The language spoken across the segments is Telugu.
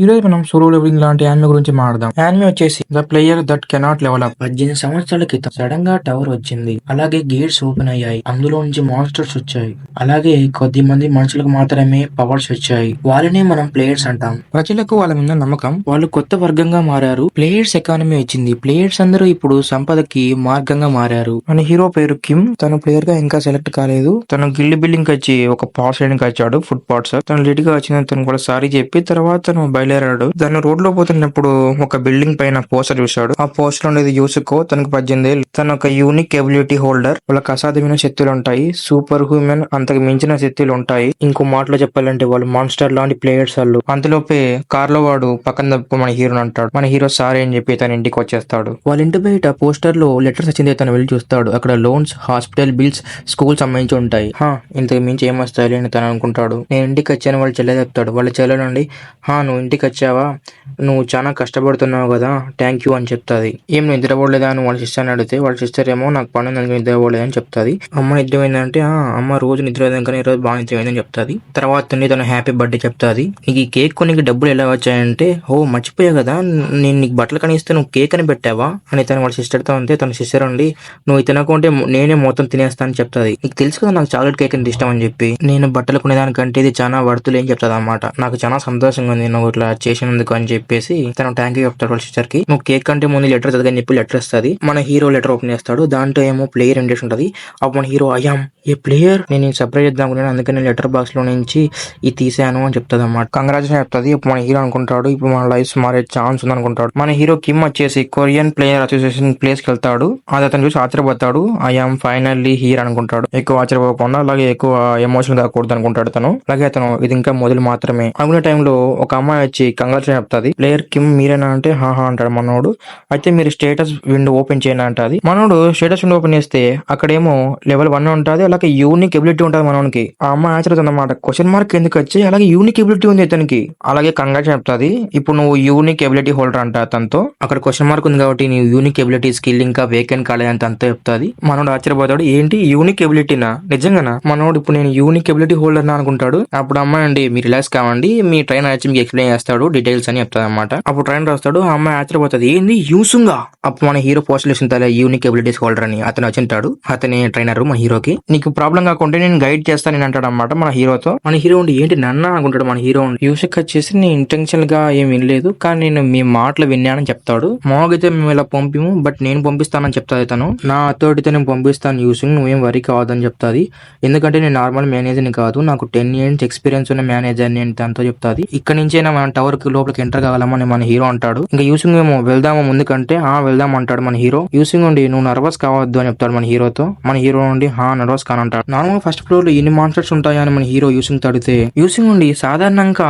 ఈ రోజు మనం సోలో లెవెలింగ్ లాంటి యానిమే గురించి మాట్లాడదాం. యానిమే వచ్చేసి the player that cannot level up. 18 సంవత్సరాల క్రితం సడన్ గా టవర్ వచ్చింది. అలాగే గేట్స్ ఓపెన్ అయ్యాయి. అందులో నుంచి మాన్స్టర్స్ వచ్చాయి. అలాగే కొద్ది మంది మనుషులకు మాత్రమే పవర్స్ వచ్చాయి. వాళ్ళనే మనం ప్లేయర్స్ అంటాం. ప్రజలకు వాళ్ళ మీద నమ్మకం. వాళ్ళు కొత్త వర్గంగా మారారు. ప్లేయర్స్ ఎకానమీ వచ్చింది. ప్లేయర్స్ అందరూ ఇప్పుడు సంపదకి మార్గంగా మారారు. మన హీరో పేరు కిమ్. తను ప్లేయర్ గా ఇంకా సెలెక్ట్ కాలేదు. తను గిల్డ్ బిల్డింగ్ వచ్చి ఒక పార్ట్స్ రైడింగ్ వచ్చాడు. Food parts. తను లేట్ గా వచ్చిన తను కూడా సారీ చెప్పి తర్వాత తను బయలుదేరాడు. తను రోడ్ లో పోతున్నప్పుడు ఒక బిల్డింగ్ పైన పోస్టర్ చూశాడు. ఆ పోస్టర్ లో ఉండేది యూసుకో. తనకు 18 ఏళ్ళు. తను ఒక యూనిక్ ఎబిలిటీ హోల్డర్. వాళ్ళకి అసాధ్యమైన శక్తులు ఉంటాయి. సూపర్ హ్యూమన్ అంతకు మించిన శక్తులు ఉంటాయి. ఇంకో మాటలో చెప్పాలంటే వాళ్ళు మాన్స్టర్ లాంటి ప్లేయర్స్ వాళ్ళు. అంతలోపే కార్ లో వాడు పక్కన మన హీరోని అంటాడు. మన హీరో సారీ అని చెప్పి తన ఇంటికి వచ్చేస్తాడు. వాళ్ళ ఇంటి బయట పోస్టర్ లో లెటర్స్ వచ్చింది. తను వెళ్ళి చూస్తాడు. అక్కడ లోన్స్, హాస్పిటల్ బిల్స్, స్కూల్ సంబంధించి ఉంటాయి. ఇంతకు మించి ఏమొస్తాయి అని తను అనుకుంటాడు. నేను ఇంటికి వచ్చాను వాళ్ళ చెల్లె చెప్తాడు. వాళ్ళ చెల్లె నుండి నువ్వు ఇంటికి వచ్చావా, నువ్వు చాలా కష్టపడుతున్నావు కదా, థ్యాంక్ యూ అని చెప్తాది. ఏం నువ్వు నిద్రపోలేదా అని వాళ్ళ సిస్టర్ని అడిగితే వాళ్ళ సిస్టర్ ఏమో నాకు పని అందుకు నిద్రపోలేదని చెప్తాది. అమ్మ నిద్రపోయిందంటే అమ్మ రోజు నిద్రపోయింది కానీ ఈరోజు బాగా నిద్రపోయిందని చెప్తాది. తర్వాత తను హ్యాపీ బర్త్డే చెప్తాది. నీకు ఈ కేక్ కొనికి డబ్బులు ఎలా వచ్చాయంటే మర్చిపోయా కదా, నేను నీకు బట్టలు కనిస్తే నువ్వు కేక్ అని పెట్టావా అని తను వాళ్ళ సిస్టర్తో అంతే. తన సిస్టర్ ఉండి నువ్వు తినకుంటే నేనే మొత్తం తినేస్తానని చెప్తాది. నీకు తెలుసు కదా నాకు చాక్లెట్ కేక్ అంటే ఇష్టం అని చెప్పి. నేను బట్టలు కొనేదానికంటే ఇది చాలా వర్తులు ఏం చెప్తాది అన్నమాట. నాకు చాలా సంతోషంగా ఉంది నువ్వు ఇట్లా చేసినందుకు అని చెప్పేసి తను థ్యాంక్ యూ చెప్తాడు వాళ్ళ సిస్టర్ కి. నువ్వు కేక్ కంటే ముందు లెటర్ చదవని చెప్పి లెటర్ వస్తుంది. మన హీరో లెటర్ ఓపెన్ చేస్తాడు. దాంట్లో ఏమో ప్లేయర్ ఇండెక్స్ ఉంటుంది. అప్పుడు మన హీరో అయ్యాం ఏ ప్లేయర్, నేను సర్ప్రైజ్ చేద్దాం అనుకున్నాను, అందుకని లెటర్ బాక్స్ లో నుంచి ఇది తీసాను అని చెప్తాది అన్నమాట. కంగ్రాచులేషన్ చెప్తాది. ఇప్పుడు మన హీరో అనుకుంటాడు ఇప్పుడు మన లైఫ్ మారే ఛాన్స్ ఉంది అనుకుంటాడు. మన హీరో కిమ్ వచ్చేసి కొరియన్ ప్లేయర్ అసోసియేషన్ ప్లేస్ కి వెళ్తాడు. అది అతను చూసి ఆశ్చర్యపోతాడు. ఐఎమ్ ఫైనల్లీ హీర్ అనుకుంటాడు. ఎక్కువ ఆశ్చర్యపోకుండా అలాగే ఎక్కువ ఎమోషన్ కాకూడదు అనుకుంటాడు తను. అలాగే అతను ఇది ఇంకా మొదలు మాత్రమే అనుకునే టైంలో ఒక అమ్మాయి వచ్చి కంగ్రాచులేషన్ చెప్తాది. ప్లేయర్ కిమ్ మీరేనా అంటే హాహా అంటాడు మనోడు. అయితే మీరు స్టేటస్ విండో ఓపెన్ చేయనా అంటది. మనోడు స్టేటస్ విండో ఓపెన్ చేస్తే అక్కడేమో లెవెల్ 1 ఉంటుంది. అలాగే యూనిక్ ఎబిలిటీ ఉంటుంది మనోనికి. ఆ అమ్మాయి ఆశ్చర్యపోతుంది అన్నమాట. క్వశ్చన్ మార్క్ ఎందుకు వచ్చి అలాగే యూనిక్ ఎబిలిటీ ఉంది ఇతనికి. అలాగే కంగ్రాచులేషన్ చెప్తాది. ఇప్పుడు నువ్వు యూనిక్ ఎబిలిటీ హోల్డర్ అంట తనతో. అక్కడ క్వశ్చన్ మార్క్ ఉంది కాబట్టి నీ యూనిక్ ఎబిలిటీ స్కిల్ ఇంకా వేకెంట్ కాలేదని తనతో చెప్తాది. మనోడు ఆశ్చర్యపోతాడు. ఏంటి యూనిక్ ఎబిలిటీనా, నిజంగానా? మనోడు ఇప్పుడు నేను యూనిక్ ఎబిలిటీ హోల్డర్ నా అనుకుంటాడు. అప్పుడు అమ్మాయి అండి మీరు రిలాక్స్ కావండి, మీ ట్రైనర్ వచ్చి మీకు ఎక్స్ప్లెయిన్ చేస్తాడు డీటెయిల్స్ అని చెప్తాది అనమాట. అప్పుడు ట్రైనర్ వస్తాడు. ఆ అమ్మాయి ఆశ్చర్యపోతుంది. ఏంది యూసుంగా? అప్పుడు మన హీరో పోస్టర్ వేసిన యూనిక్ ఎబిలిటీస్ హోల్డర్ అని అతను వచ్చింటాడు. అతని ట్రైనర్ మన హీరోకి. నీకు ప్రాబ్లం కాకుంటే నేను గైడ్ చేస్తాను నేను అంటాడు అనమాట మన హీరోతో. మన హీరో ఉండి ఏంటి నన్న అనుకుంటాడు. మన హీరో యూసుక్ వచ్చేసి నేను ఇంటెన్షనల్ గా ఏం వినలేదు కానీ నేను మీ మాటలు విన్నానని చెప్తాడు. మాగైతే మేము ఇలా పంపిము బట్ నేను పంపిస్తానని చెప్తాది తను. నా అథారిటీతో నేను పంపిస్తాను యూసుక్, నువ్వేం వరీ కావద్దని చెప్తాది. ఎందుకంటే నేను నార్మల్ మేనేజర్ని కాదు, నాకు 10 years ఎక్స్పీరియన్స్ ఉన్న మేనేజర్ని అని తనతో చెప్తాది. ఇక్కడ నుంచైనా మన టవర్ కి లోపలికి ఎంటర్ కాగలమని మన హీరో అంటాడు. ఇంకా యూసింగ్ ఏమో వెళ్దామా ముందుకంటే వెళ్దాం అంటాడు మన హీరో. యూసింగ్ ఉండి నువ్వు నర్వస్ కావద్దు అని చెప్తాడు మన హీరోతో. మన హీరో నుండి నర్వస్ కానంటాడు. నార్మల్ ఫస్ట్ ఫ్లోర్ లో ఎన్ని మాన్స్టర్స్ ఉంటాయా అని మన హీరో యూసింగ్ తడితే యూసింగ్ ఉండి సాధారణంగా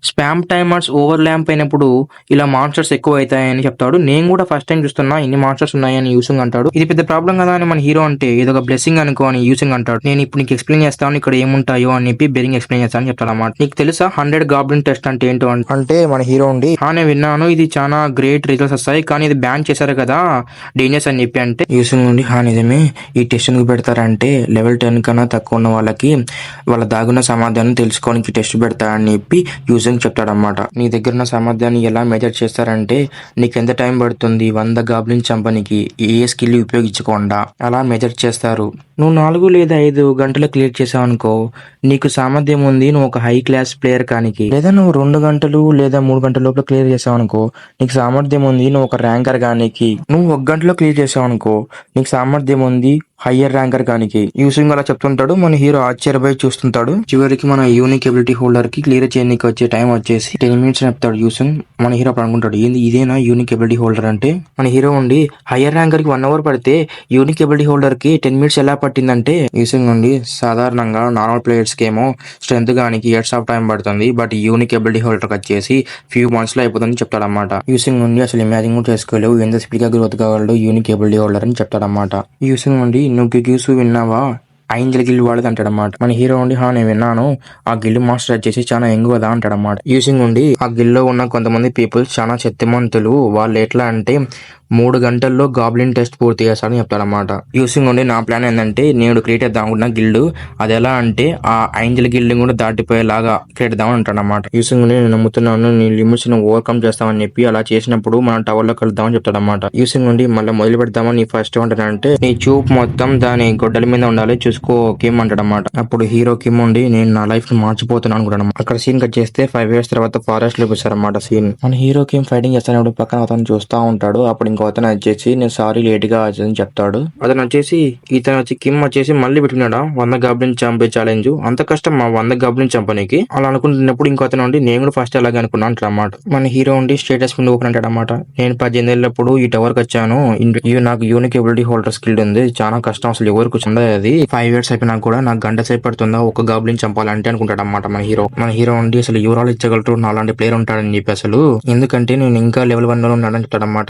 స్పామ్ టైమర్స్ ఓవర్ ల్యాంప్ అయినప్పుడు ఇలా మాన్స్టర్స్ ఎక్కువ అవుతాయని చెప్తాడు. నేను కూడా ఫస్ట్ టైం చూస్తున్నా ఇన్ని మాన్స్టర్స్ ఉన్నాయని యూసింగ్ అంటాడు. ఇది పెద్ద ప్రాబ్లం కదా అని మన హీరో అంటే ఇది ఒక బ్లెస్సింగ్ అనుకో అని యూసింగ్ అంటాడు. నేను ఇప్పుడు నీకు ఎక్స్ప్లెయిన్ చేస్తాను ఇక్కడ ఏముంటాయో అని చెప్పి బెరింగ్ ఎక్స్ప్లెయిన్ చేస్తాను అని చెప్తాడు అన్నమాట. నీకు తెలుసా 100 గాబ్లిన్ టెస్ట్ అంటే ఏంటో అంటే మన హీరో ఉండి నేను విన్నాను ఇది చాలా గ్రేట్ రిజల్ట్స్ వస్తాయి కానీ ఇది బ్యాన్ చేశారు కదా డేంజర్స్ అని చెప్పి అంటే యూసింగ్ ఉండి నిజమే, ఈ టెస్ట్ ఎందుకు పెడతారంటే లెవెల్ 10 కన్నా తక్కువ ఉన్న వాళ్ళకి వాళ్ళ దాగున్న సమాధానం తెలుసుకోవడానికి టెస్ట్ పెడతారని చెప్పి యూసింగ్ చెప్తాడు అన్నమాట. నీ దగ్గర ఉన్న సమాధానం ఎలా మెజర్ చేస్తారంటే నీకు ఎంత టైం పడుతుంది 100 గాబ్లిన్ చంపనికి ఏ స్కిల్ ఉపయోగించకుండా అలా మెజర్ చేస్తారు. నువ్వు 4 లేదా 5 గంటలు క్లియర్ చేసావు అనుకో నీకు సామర్థ్యం ఉంది నువ్వు ఒక హై క్లాస్ ప్లేయర్ కానికి. లేదా నువ్వు 2 గంటలు లేదా 3 గంటల లోపల క్లియర్ చేసావు అనుకో నీకు సామర్థ్యం ఉంది నువ్వు ఒక ర్యాంకర్ కానికి. నువ్వు 1 గంటలో క్లియర్ చేసావు అనుకో నీకు సామర్థ్యం ఉంది హయ్యర్ ర్యాంకర్ కానికి. యూసింగ్ అలా చెప్తుంటాడు. మన హీరో ఆశ్చర్యపోయి చూస్తుంటాడు. చివరికి మన యూనిక్ ఎబిలిటీ హోల్డర్ కి క్లియర్ చేయడానికి వచ్చే టైం వచ్చేసి 10 minutes చెప్తాడు యూసింగ్. మన హీరో అనుకుంటాడు ఏంది ఇదేనా యూనిక్ ఎబిలిటీ హోల్డర్ అంటే. మన హీరో ఉండి హయ్యర్ ర్యాంకర్ కి 1 hour పడితే యూనిక్ ఎబిలిటీ హోల్డర్ కి 10 minutes ఎలా పట్టిందంటే యూసింగ్ నుండి సాధారణంగా నార్మల్ ప్లేయర్స్ కి ఏమో స్ట్రెంత్ గానికి ఇయర్స్ ఆఫ్ టైం పడుతుంది బట్ యూనిక్ ఎబిలిటీ హోల్డర్ వచ్చేసి ఫ్యూ మంత్స్ లో అయిపోతుంది చెప్తాడు అన్నమాట. యూసింగ్ నుండి అసలు ఇమాజిన్ కూడా చేసుకోలేవు ఎంత స్పీడ్ గా గ్రోత్ కాగలడు యూనిక్ ఎబిలిటీ హోల్డర్ అని చెప్తాడు అన్నమాట. యూసింగ్ నుండి నువ్వు గిగ్స్ విన్నావా ఐంజల్ గిల్డ్ వాడేది అంటాడన్నమాట. మన హీరో ఉండి నేను విన్నాను ఆ గిల్డ్ మాస్టర్ వచ్చేసి చాలా యంగ్ కదా అంటాడన్నమాట. యూసింగ్ ఉండి ఆ గిల్డ్ లో ఉన్న కొంతమంది పీపుల్స్ చాలా శక్తిమంతులు. వాళ్ళు ఎట్లా అంటే 3 గంటల్లో గాబ్లిన్ టెస్ట్ పూర్తి చేస్తాడని చెప్తాడన్నమాట. యూసింగ్ నుండి నా ప్లాన్ ఏంటంటే నేను క్రియేట్ చేద్దాం అనుకున్న గిల్డ్, అది ఎలా అంటే ఆ ఏంజల్ గిల్డ్ కూడా దాటిపోయేలాగా క్రియేట్ చేద్దామని అంటాడన్నమాట. యూసింగ్ నుండి నేను నమ్ముతున్నాను నీ లిమిట్స్ ను ఓవర్కమ్ చేస్తామని చెప్పి అలా చేసినప్పుడు మనం టవర్ లో కలుద్దామని చెప్తాడన్నమాట. యూసింగ్ నుండి మళ్ళీ మొదలు పెడతామని ఫస్ట్ ఏమంటాడంటే నీ చూపు మొత్తం దాని గొడ్డల మీద ఉండాలి చూసుకో కిమ్ అంటాడన్నమాట. అప్పుడు హీరో కిమ్ ఉండి నేను నా లైఫ్ ని మార్చిపోతున్నాను అనుకుంటాను. అక్కడ సీన్ కట్ చేస్తే 5 years తర్వాత ఫారెస్ట్ లోకి వచ్చారన్నమాట సీన్. మన హీరో కిమ్ ఫైటింగ్ చేస్తానప్పుడు పక్కన అతను చూస్తా ఉంటాడు. అప్పుడు ఇంకో అతను వచ్చేసి నేను సారీ లేట్ గా అని చెప్తాడు. అతను వచ్చేసి ఇతను వచ్చి కిమ్ వచ్చేసి మళ్ళీ పెట్టుకున్నాడా 100 గాబ్లిన్ చంపే ఛాలెంజ్, అంత కష్టం మా 100 గాబ్లిన్ చంపనీకి అలా అనుకుంటున్నప్పుడు ఇంకో అతను ఉండి నేను కూడా ఫస్ట్ అలాగే అనుకున్నాను అంటాడన్నమాట. మన హీరో ఉండి స్టేటస్ ముందు ఓపెన్ అంటాడన్నమాట. నేను 18 ఏళ్ళప్పుడు ఈ టవర్ కి వచ్చాను, నాకు యూనిక్ ఎబిలిటీ హోల్డర్ స్కిల్ ఉంది, చాలా కష్టం అసలు ఎవరికి చెందదు అది, 5 years అయిపోయినా కూడా నాకు గంట సేపు పడుతుందా ఒక గాబ్లిన్ చంపాలంటే అనుకుంటాడు అన్నమాట మన హీరో ఉండి అసలు ఎవరాలు ఇచ్చగలరు నాలాంటి ప్లేయర్ ఉంటాడని చెప్పి అసలు, ఎందుకంటే నేను ఇంకా లెవెల్ 1 లో ఉన్నాడని చెప్తాడన్నమాట.